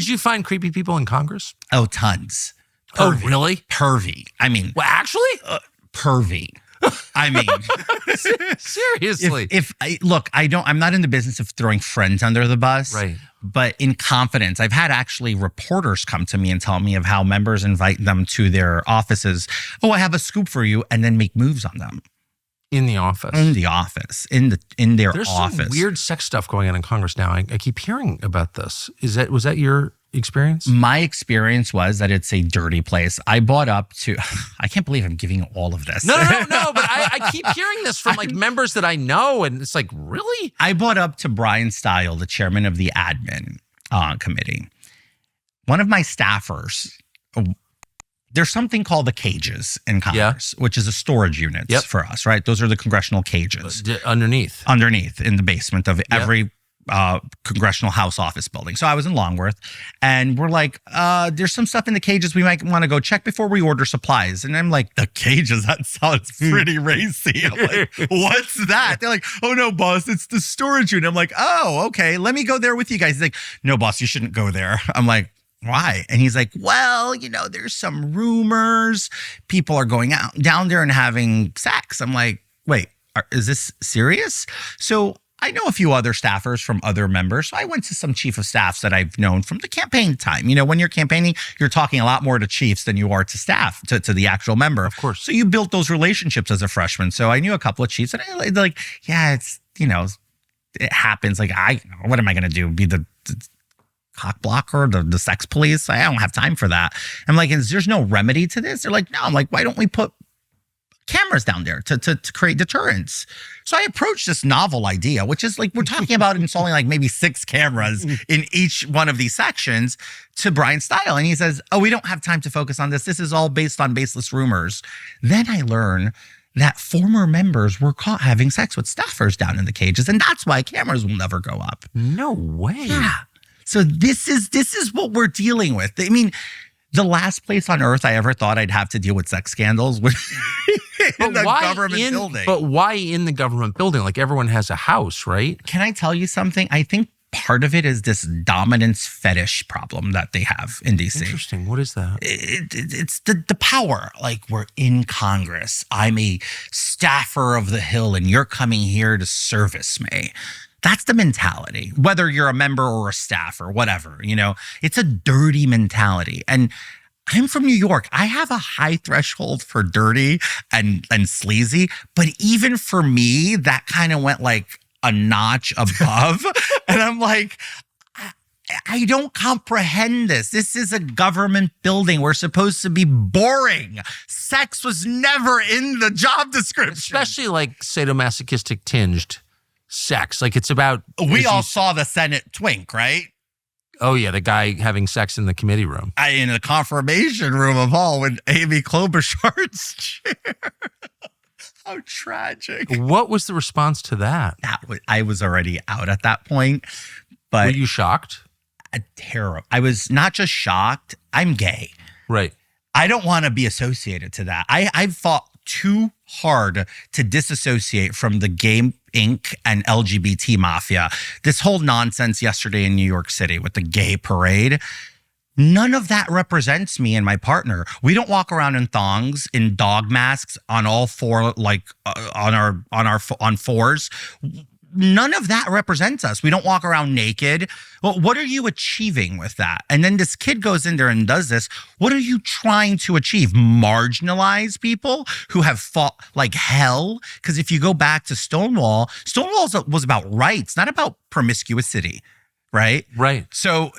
Did you find creepy people in Congress? Oh, tons. Pervy. Oh, really? Pervy. I mean, well, actually, pervy. I mean, seriously. I'm not in the business of throwing friends under the bus. Right. But in confidence, I've had actually reporters come to me and tell me of how members invite them to their offices. Oh, I have a scoop for you, and then make moves on them. In the office. In their office. There's some weird sex stuff going on in Congress now. I keep hearing about this. Was that your experience? My experience was that it's a dirty place. I bought up to, I can't believe I'm giving all of this. No, but I keep hearing this from like members that I know, and it's like, really? I bought up to Brian Stile, the chairman of the admin committee. One of my staffers, there's something called the cages in Congress, which is a storage units for us, right? Those are the congressional cages. Underneath in the basement of every congressional house office building. So I was in Longworth, and we're like, there's some stuff in the cages we might want to go check before we order supplies. And I'm like, the cages? That sounds pretty racy. I'm like, what's that? They're like, oh no, boss, it's the storage unit. I'm like, oh, okay, let me go there with you guys. He's like, no, boss, you shouldn't go there. I'm like, why? And he's like, well, there's some rumors. People are going out down there and having sex. I'm like, wait, is this serious? So I know a few other staffers from other members. So I went to some chief of staffs that I've known from the campaign time. When you're campaigning, you're talking a lot more to chiefs than you are to staff, to the actual member. Of course. So you built those relationships as a freshman. So I knew a couple of chiefs, and they're like, yeah, it's, it happens. Like, what am I going to do? Be the cock blocker, the sex police? I don't have time for that. I'm like, there's no remedy to this? They're like, no. I'm like, why don't we put cameras down there to create deterrence? So I approached this novel idea, which is like, we're talking about installing like maybe 6 cameras in each one of these sections, to Brian Stile. And he says, oh, we don't have time to focus on this. This is all based on baseless rumors. Then I learn that former members were caught having sex with staffers down in the cages. And that's why cameras will never go up. No way. Yeah. So this is what we're dealing with. I mean, the last place on earth I ever thought I'd have to deal with sex scandals was in the government building. But why in the government building? Like, everyone has a house, right? Can I tell you something? I think part of it is this dominance fetish problem that they have in DC. Interesting. What is that? It's the power. Like, we're in Congress. I'm a staffer of the Hill, and you're coming here to service me. That's the mentality, whether you're a member or a staff or whatever, it's a dirty mentality. And I'm from New York. I have a high threshold for dirty and sleazy. But even for me, that kind of went like a notch above. And I'm like, I don't comprehend this. This is a government building. We're supposed to be boring. Sex was never in the job description. Especially like sadomasochistic tinged sex. Like, it's about... We all saw the Senate twink, right? Oh, yeah, the guy having sex in the committee room. In the confirmation room of all with Amy Klobuchar's chair. How tragic. What was the response to that? I was already out at that point. But were you shocked? Terrible. I was not just shocked. I'm gay. Right. I don't want to be associated to that. I've fought too hard to disassociate from the gay Inc. and LGBT mafia. This whole nonsense yesterday in New York City with the gay parade, none of that represents me and my partner. We don't walk around in thongs, in dog masks, on all four, like on fours. None of that represents us. We don't walk around naked. Well, what are you achieving with that? And then this kid goes in there and does this. What are you trying to achieve? Marginalize people who have fought like hell? Because if you go back to Stonewall was about rights, not about promiscuity, right? Right. So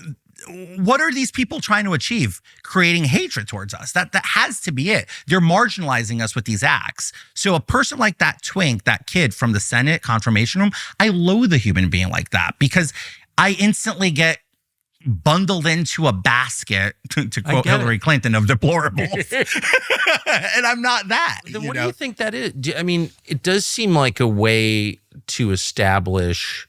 what are these people trying to achieve? Creating hatred towards us. That has to be it. They're marginalizing us with these acts. So a person like that twink, that kid from the Senate confirmation room, I loathe a human being like that because I instantly get bundled into a basket, to quote Hillary Clinton, of deplorables. And I'm not that. Then what do you think that is? I mean, it does seem like a way to establish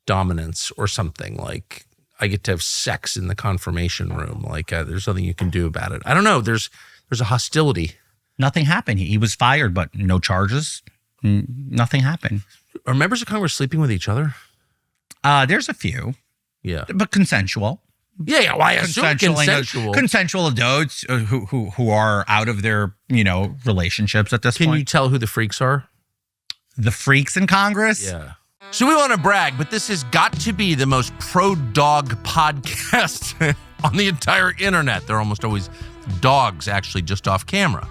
dominance or something. Like, I get to have sex in the confirmation room. Like, there's nothing you can do about it. I don't know. There's a hostility. Nothing happened. He was fired, but no charges. Nothing happened. Are members of Congress sleeping with each other? There's a few. Yeah. But consensual. Yeah, well, I assume consensual. Consensual adults who are out of their, relationships at this Can point. you tell who the freaks are? The freaks in Congress? Yeah. So we want to brag, but this has got to be the most pro-dog podcast on the entire internet. They're almost always dogs, actually, just off camera.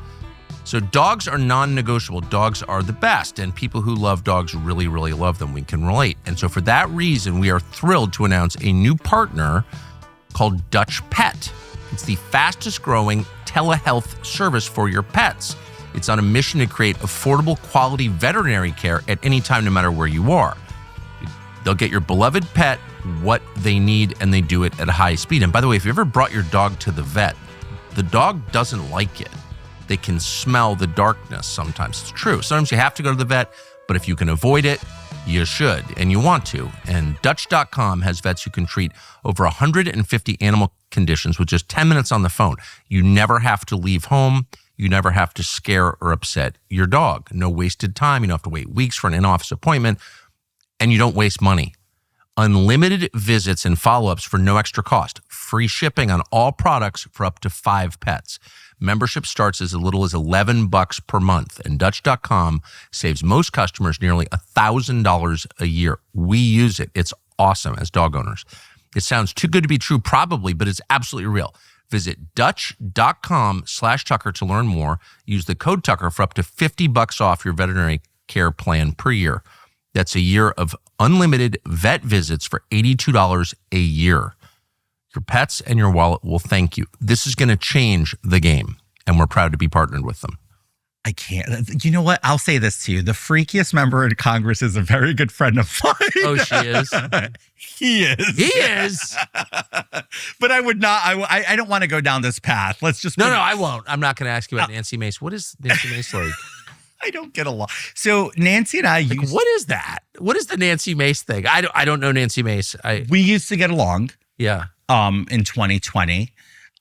So dogs are non-negotiable. Dogs are the best, and people who love dogs really, really love them. We can relate. And so for that reason, we are thrilled to announce a new partner called Dutch Pet. It's the fastest growing telehealth service for your pets. It's on a mission to create affordable, quality veterinary care at any time, no matter where you are. They'll get your beloved pet what they need, and they do it at a high speed. And by the way, if you ever brought your dog to the vet, the dog doesn't like it. They can smell the darkness sometimes. It's true. Sometimes you have to go to the vet, but if you can avoid it, you should, and you want to. And Dutch.com has vets who can treat over 150 animal conditions with just 10 minutes on the phone. You never have to leave home. You never have to scare or upset your dog. No wasted time. You don't have to wait weeks for an in-office appointment, and you don't waste money. Unlimited visits and follow-ups for no extra cost. Free shipping on all products for up to 5 pets. Membership starts as little as $11 per month, and Dutch.com saves most customers nearly $1,000 a year. We use it. It's awesome as dog owners. It sounds too good to be true, probably, but it's absolutely real. Visit Dutch.com/Tucker to learn more. Use the code Tucker for up to $50 off your veterinary care plan per year. That's a year of unlimited vet visits for $82 a year. Your pets and your wallet will thank you. This is going to change the game, and we're proud to be partnered with them. I can't. You know what? I'll say this to you. The freakiest member in Congress is a very good friend of mine. Oh, she is? He is. He is? But I would not. I don't want to go down this path. Let's just. No, I won't. I'm not going to ask you about Nancy Mace. What is Nancy Mace like? I don't get along. So Nancy and I used. What is that? What is the Nancy Mace thing? I don't know Nancy Mace. We used to get along. Yeah. In 2020.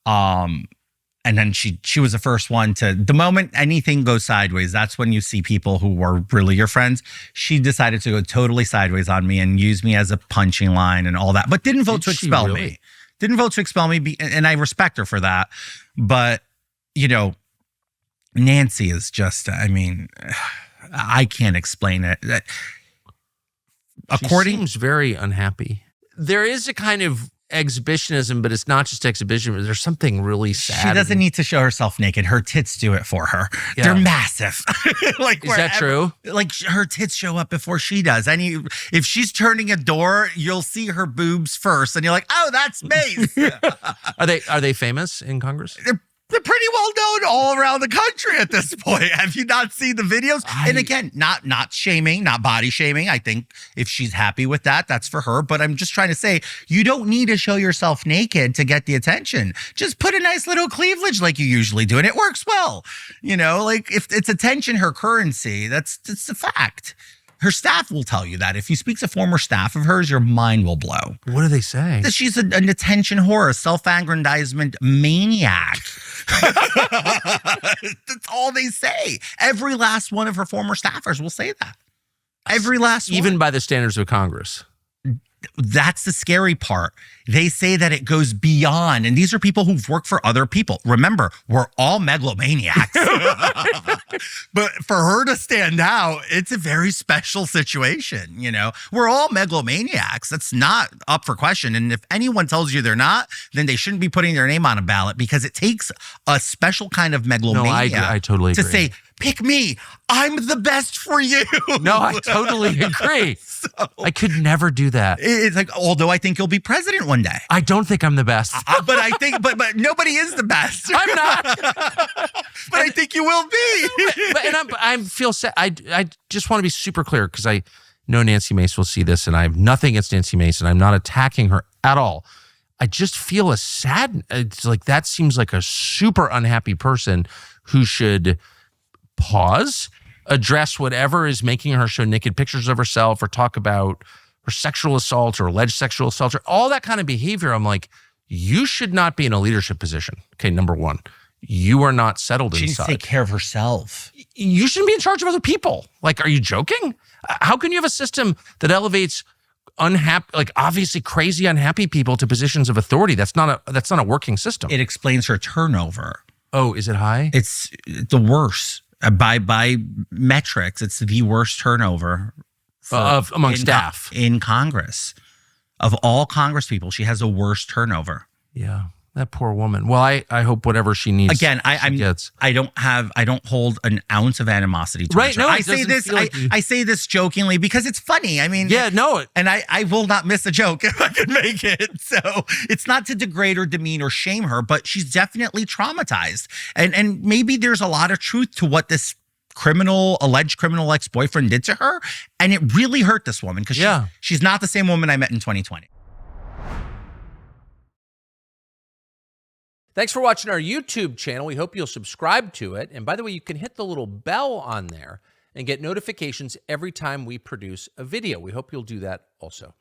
And then she was the first one to, the moment anything goes sideways, that's when you see people who were really your friends. She decided to go totally sideways on me and use me as a punching line and all that, but didn't vote to expel me. Didn't vote to expel me, and I respect her for that. But, Nancy is just, I can't explain it. She seems very unhappy. There is a kind of exhibitionism, but it's not just exhibition. There's something really sad. She doesn't need to show herself naked. Her tits do it for her. Yeah. They're massive. Is that true? Like her tits show up before she does. If she's turning a door, you'll see her boobs first, and you're like, "Oh, that's Mace." Are they famous in Congress? They're pretty well known all around the country at this point. Have you not seen the videos? And again, not shaming, not body shaming. I think if she's happy with that, that's for her. But I'm just trying to say, you don't need to show yourself naked to get the attention. Just put a nice little cleavage like you usually do, and it works well. Like if it's attention her currency, that's a fact. Her staff will tell you that. If you speak to former staff of hers, your mind will blow. What do they say? That she's an attention whore, a self-aggrandizement maniac. That's all they say. Every last one of her former staffers will say that. Every last one. Even by the standards of Congress. That's the scary part. They say that it goes beyond, and these are people who've worked for other people. Remember, we're all megalomaniacs. But for her to stand out, it's a very special situation. We're all megalomaniacs. That's not up for question. And if anyone tells you they're not, then they shouldn't be putting their name on a ballot, because it takes a special kind of megalomania. No, I totally agree. To say, pick me. I'm the best for you. No, I totally agree. I could never do that. It's like, although I think you'll be president one day. I don't think I'm the best. But I think, but nobody is the best. I'm not. But I think you will be. I feel sad. I just want to be super clear, because I know Nancy Mace will see this, and I have nothing against Nancy Mace, and I'm not attacking her at all. I just feel a sad. It's like, that seems like a super unhappy person who should pause, address whatever is making her show naked pictures of herself, or talk about her sexual assault or alleged sexual assault, or all that kind of behavior. I'm like, you should not be in a leadership position. Okay, number one, you are not settled inside. She needs to take care of herself. You shouldn't be in charge of other people. Like, are you joking? How can you have a system that elevates unhappy, like obviously crazy unhappy people to positions of authority. That's not a working system. It explains her turnover. Oh, is it high? It's the worst by metrics. It's the worst turnover among staff in Congress. Of all Congress people, she has the worst turnover. Yeah, that poor woman. Well, I hope whatever she needs. Again, I don't hold an ounce of animosity to right. her. No, I say this. I say this jokingly because it's funny. I mean, yeah, no, and I will not miss a joke if I can make it. So it's not to degrade or demean or shame her, but she's definitely traumatized, and maybe there's a lot of truth to what this alleged criminal ex-boyfriend did to her, and it really hurt this woman because she's not the same woman I met in 2020. Thanks for watching our YouTube channel. We hope you'll subscribe to it. And by the way, you can hit the little bell on there and get notifications every time we produce a video. We hope you'll do that also.